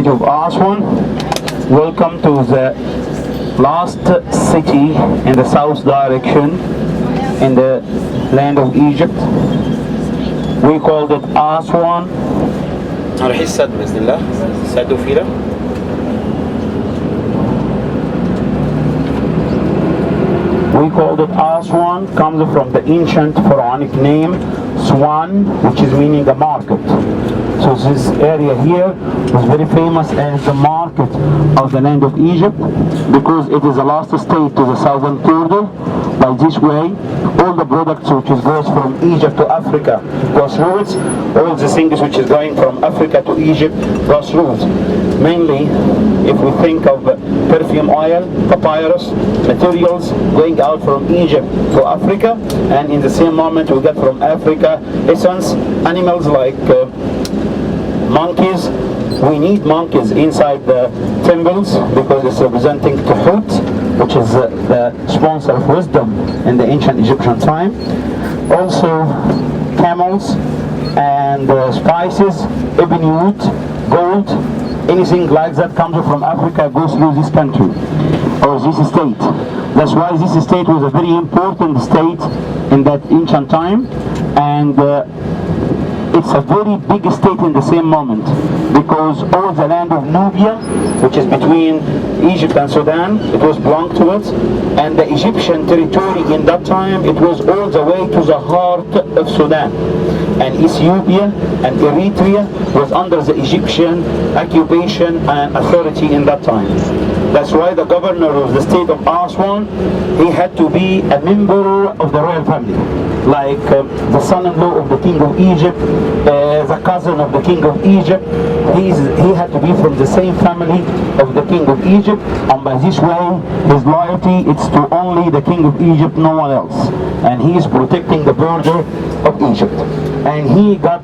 Of Aswan. Welcome to the last city in the south direction in the land of Egypt. We called it Aswan. راح يسد بإذن الله سدوا فينا. We called it Aswan, comes from the ancient pharaonic name Swan, which is meaning a market. So this area here is very famous as the market of the land of Egypt because it is the last state to the southern border. By this way, all the products which goes from Egypt to Africa goes through it. All the things which is going from Africa to Egypt goes through it. Mainly, if we think of perfume oil, papyrus, materials going out from Egypt to Africa, and in the same moment we get from Africa essence, animals like monkeys. We need monkeys inside the temples because it's representing Tuhut, which is the sponsor of wisdom in the ancient Egyptian time. Also camels and spices, ebony wood, gold, anything like that comes from Africa goes through this country or this state. That's why this state was a very important state in that ancient time, and it's a very big state in the same moment because all the land of Nubia, which is between Egypt and Sudan, it was belonged to it, and the Egyptian territory in that time, it was all the way to the heart of Sudan. And Ethiopia and Eritrea was under the Egyptian occupation and authority in that time. That's why the governor of the state of Aswan, he had to be a member of the royal family, like the son-in-law of the king of Egypt, the cousin of the king of Egypt. He had to be from the same family of the king of Egypt, and by this way, his loyalty it's to only the king of Egypt, no one else. And he is protecting the border of Egypt. And he got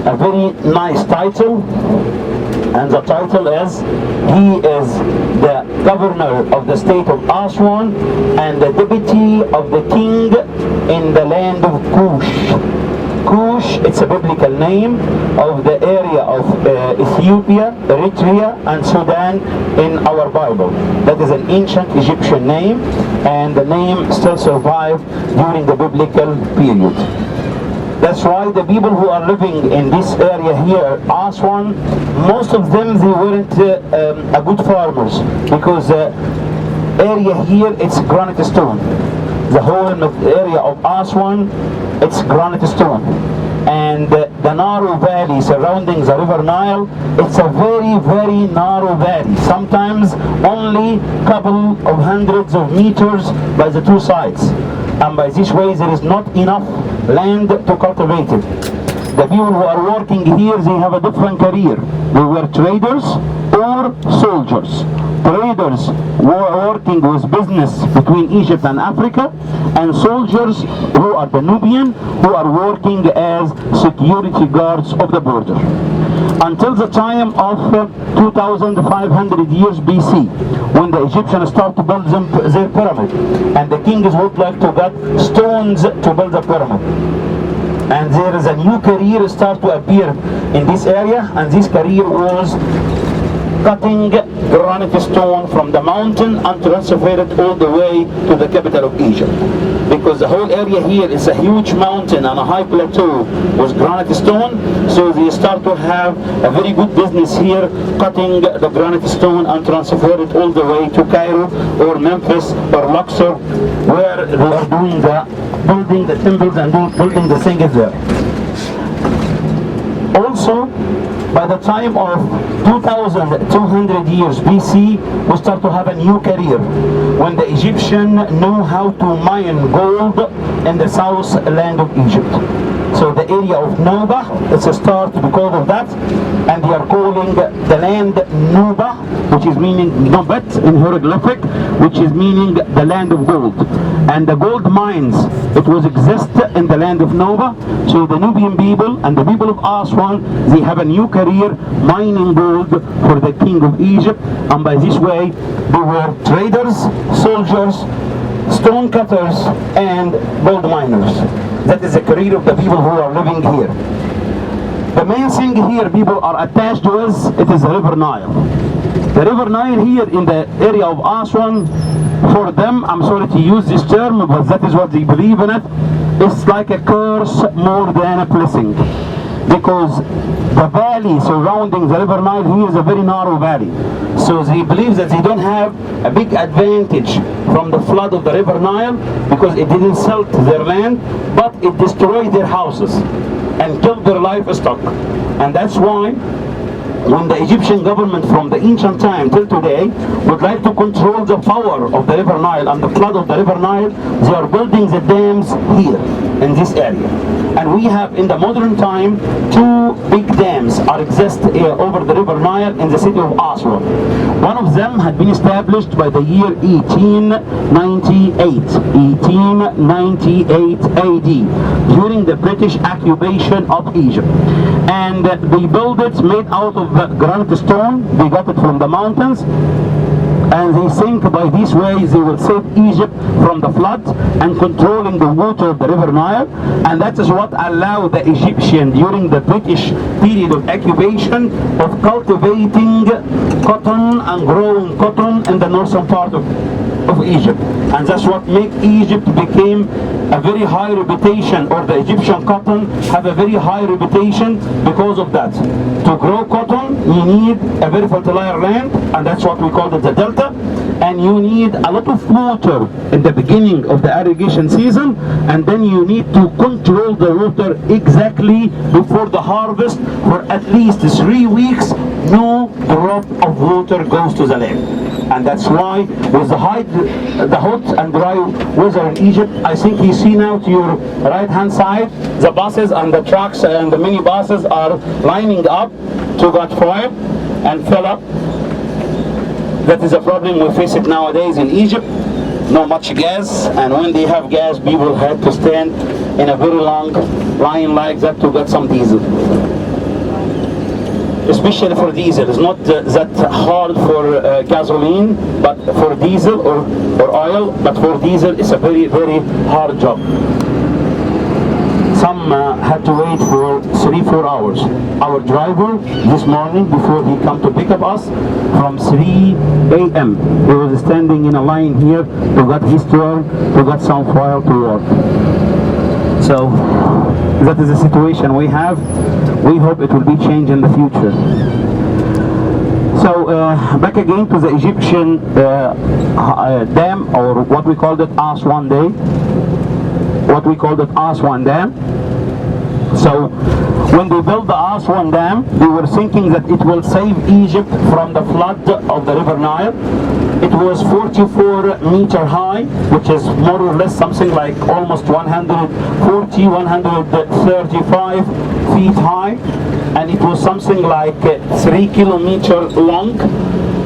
a very nice title, and the title is, he is the governor of the state of Aswan and the deputy of the king in the land of Kush. Kush, it's a biblical name of the area of Ethiopia, Eritrea and Sudan in our Bible. That is an ancient Egyptian name, and the name still survived during the biblical period. That's why the people who are living in this area here, Aswan, most of them, they weren't a good farmers because the area here, it's granite stone. The whole area of Aswan, it's granite stone. And the narrow valley surrounding the river Nile, it's a very, very narrow valley. Sometimes only couple of hundreds of meters by the two sides. And by this way, there is not enough land to cultivate it. The people who are working here, they have a different career. They were traders or soldiers. Traders were working with business between Egypt and Africa, and soldiers who are the Nubian, who are working as security guards of the border. Until the time of 2,500 years BC, when the Egyptians started to build their pyramid, and the kings would like to get stones to build the pyramid. And there is a new career start to appear in this area, and this career was cutting granite stone from the mountain and transfer it all the way to the capital of Egypt. Because the whole area here is a huge mountain and a high plateau with granite stone, so they start to have a very good business here, cutting the granite stone and transfer it all the way to Cairo or Memphis or Luxor, where they are doing building the temples and building the things there. Also, by the time of 2,200 years BC, we start to have a new career when the Egyptians know how to mine gold in the south land of Egypt. So the area of Nuba, it's a start because of that, and they are calling the land Nuba, which is meaning Nubet in hieroglyphic, which is meaning the land of gold. And the gold mines, it was exist in the land of Nuba. So the Nubian people and the people of Aswan, they have a new career mining gold for the king of Egypt, and by this way they were traders, soldiers, stone cutters and gold miners. That is the career of the people who are living here. The main thing here people are attached with, it is the River Nile. The River Nile here in the area of Aswan, for them, I'm sorry to use this term, but that is what they believe in it, it's like a curse more than a blessing. Because the valley surrounding the River Nile here is a very narrow valley. So they believe that they don't have a big advantage from the flood of the River Nile because it didn't silt their land, but it destroyed their houses and killed their livestock. And that's why when the Egyptian government from the ancient time till today would like to control the power of the River Nile and the flood of the River Nile, they are building the dams here in this area. And we have in the modern time two big dams are exist over the River Nile in the city of Aswan. One of them had been established by the year 1898 AD during the British occupation of Egypt. And they built it made out of granite stone. They got it from the mountains. And they think by this way they will save Egypt from the flood and controlling the water of the River Nile. And that is what allowed the Egyptian during the British period of occupation of cultivating cotton and growing cotton in the northern part of Egypt. And that's what made Egypt became a very high reputation, or the Egyptian cotton have a very high reputation because of that. To grow cotton, you need a very fertile land, and that's what we call it the delta. And you need a lot of water in the beginning of the irrigation season, and then you need to control the water exactly before the harvest for at least 3 weeks. No drop of water goes to the land. And that's why with the hot and dry weather in Egypt, I think you see now to your right hand side, the buses and the trucks and the mini buses are lining up to get fire and fill up. That is a problem we face it nowadays in Egypt. Not much gas, and when they have gas, people have to stand in a very long line like that to get some diesel. Especially for diesel, it's not that hard for gasoline, but for diesel or oil, but for diesel it's a very, very hard job. Some had to wait for 3-4 hours. Our driver this morning, before he come to pick up us, from 3 a.m. he was standing in a line here to get his turn, to get some fuel to work. So that is the situation we have. We hope it will be changed in the future. So back again to the Egyptian dam, or what we called it Aswan Dam. What we called it Aswan Dam. So when they built the Aswan Dam, they were thinking that it will save Egypt from the flood of the River Nile. It was 44 meter high, which is more or less something like almost 140, 135 feet high. And it was something like 3 kilometers long.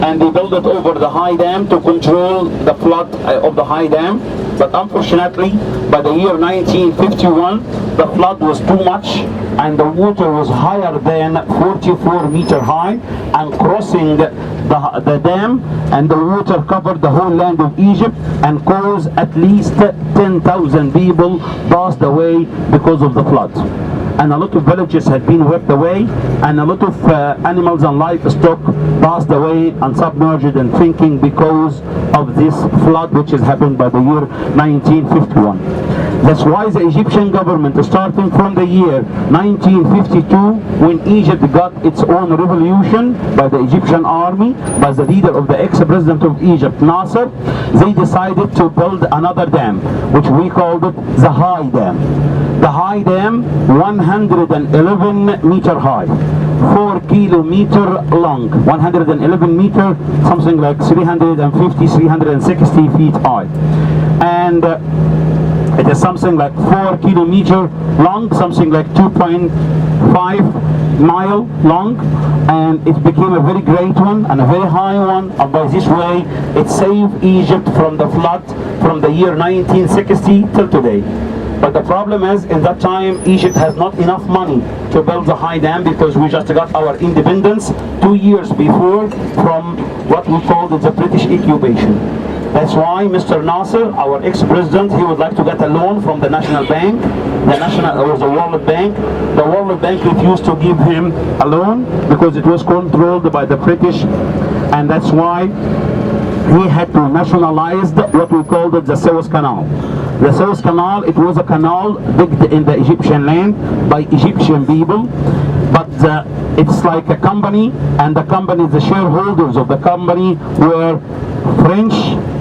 And they built it over the high dam to control the flood of the high dam. But unfortunately, by the year 1951, the flood was too much and the water was higher than 44 meter high and crossing the dam, and the water covered the whole land of Egypt and caused at least 10,000 people passed away because of the flood. And a lot of villages had been swept away, and a lot of animals and livestock passed away and submerged and sinking because of this flood which has happened by the year 1951. That's why the Egyptian government, starting from the year 1952, when Egypt got its own revolution by the Egyptian army, by the leader of the ex-president of Egypt, Nasser, they decided to build another dam, which we called it the High Dam. The High Dam, 111 meter high, 4 kilometer long, 111 meter, something like 350, 360 feet high. And it is something like 4 kilometer long, something like 2.5 mile long, and it became a very great one and a very high one, and by this way it saved Egypt from the flood from the year 1960 till today. But the problem is, in that time, Egypt has not enough money to build the high dam because we just got our independence 2 years before from what we called the British occupation. That's why Mr. Nasser, our ex-president, he would like to get a loan from the National Bank, or the World Bank. The World Bank refused to give him a loan because it was controlled by the British, and that's why he had to nationalize what we called it the Suez Canal. The Suez Canal, it was a canal digged in the Egyptian land by Egyptian people, but it's like a company, and the shareholders of the company were French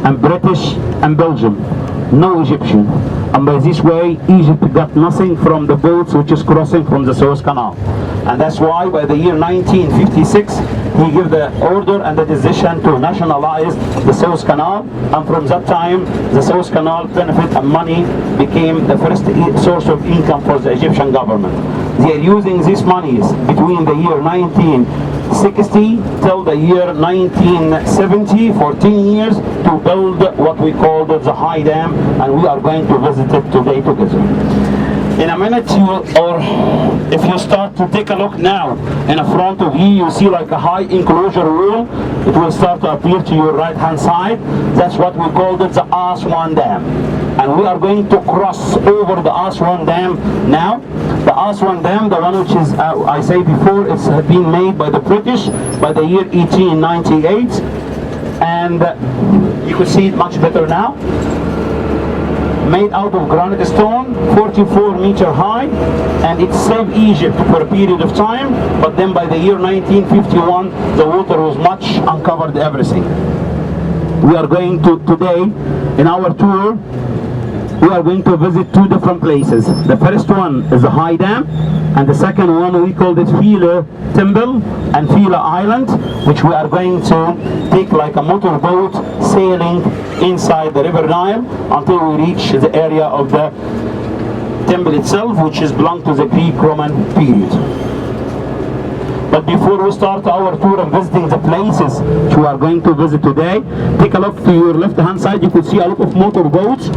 and British and Belgium, no Egyptian. And by this way, Egypt got nothing from the boats which is crossing from the Suez Canal. And that's why by the year 1956, he gave the order and the decision to nationalize the Suez Canal. And from that time, the Suez Canal benefit and money became the first source of income for the Egyptian government. They are using these monies between the year 1960 till the year 1970, 14 years, to build what we call the High Dam, and we are going to visit it today together. In a minute, or if you start to take a look now in front of you, you see like a high enclosure wall. It will start to appear to your right hand side. That's what we called it the Aswan Dam. And we are going to cross over the Aswan Dam now. The Aswan Dam, the one which is, I say before, it's been made by the British by the year 1898. And you can see it much better now. Made out of granite stone, 44 meter high, and it saved Egypt for a period of time, but then by the year 1951, the water was much and covered everything. We are going to, today, in our tour, we are going to visit two different places. The first one is the High Dam, and the second one we called it Philae Temple and Philae Island, which we are going to take like a motorboat sailing inside the River Nile until we reach the area of the temple itself, which is belonged to the Greek-Roman period. But before we start our tour of visiting the places which we are going to visit today, take a look to your left hand side. You could see a lot of motorboats.